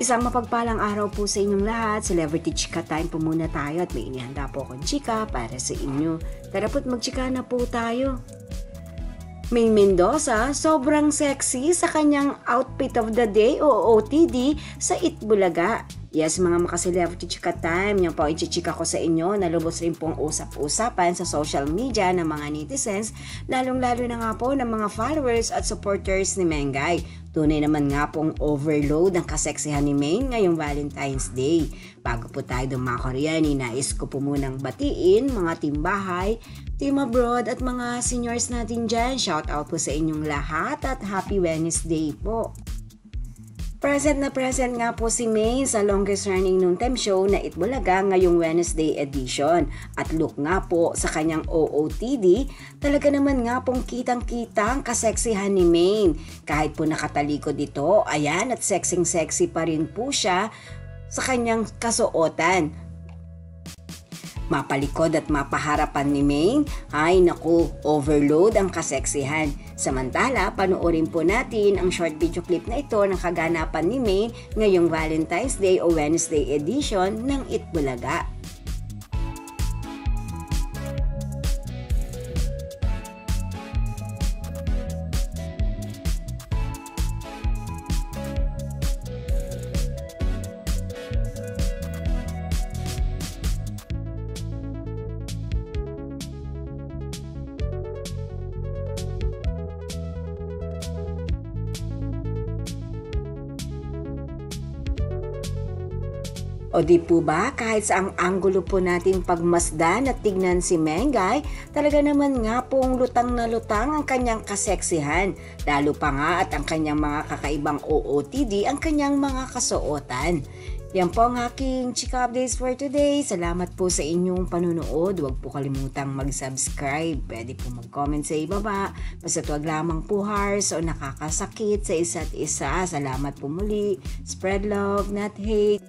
Isang mapagpalang araw po sa inyong lahat. Celebrity Chika Time po muna tayo at may inihanda po akong chika para sa inyo. Tara po't magchika na po tayo. May Mendoza, sobrang sexy sa kanyang outfit of the day o OOTD sa Itbulaga. Yes, mga maka-celebrity chika time, yung po ichichika ko sa inyo na lubos rin pong usap-usapan sa social media ng mga netizens, lalong-lalo na nga po ng mga followers at supporters ni Mengay. Tunay naman nga pong overload ang kaseksihan ni Maine ngayong Valentine's Day. Bago po tayo dumako riyan, nais ko po munang batiin mga timbahay, team abroad at mga seniors natin dyan. Shout out po sa inyong lahat at happy Wednesday po. Present nga po si Maine sa longest running noontime show na Itbulaga ngayong Wednesday edition. At look nga po sa kanyang OOTD, talaga naman nga pong kitang-kita ang kaseksihan ni Maine. Kahit po nakatalikod ito, ayan at sexy pa rin po siya sa kanyang kasuotan. Mapalikod at mapaharapan ni Maine, ay naku, overload ang kaseksihan. Samantala, panoorin po natin ang short video clip na ito ng kaganapan ni Maine ngayong Valentine's Day o Wednesday edition ng Itbulaga. O di po ba, kahit sa ang anggulo po natin pagmasdan at tignan si Mengay, talaga naman nga pong lutang na lutang ang kanyang kaseksihan. Lalo pa nga at ang kanyang mga kakaibang OOTD ang kanyang mga kasuotan. Yan po ang aking chika updates for today. Salamat po sa inyong panunood. Huwag po kalimutang mag-subscribe. Pwede po mag-comment sa ibaba. Basta tuwag lamang po hearts o nakakasakit sa isa't isa. Salamat po muli. Spread love, not hate.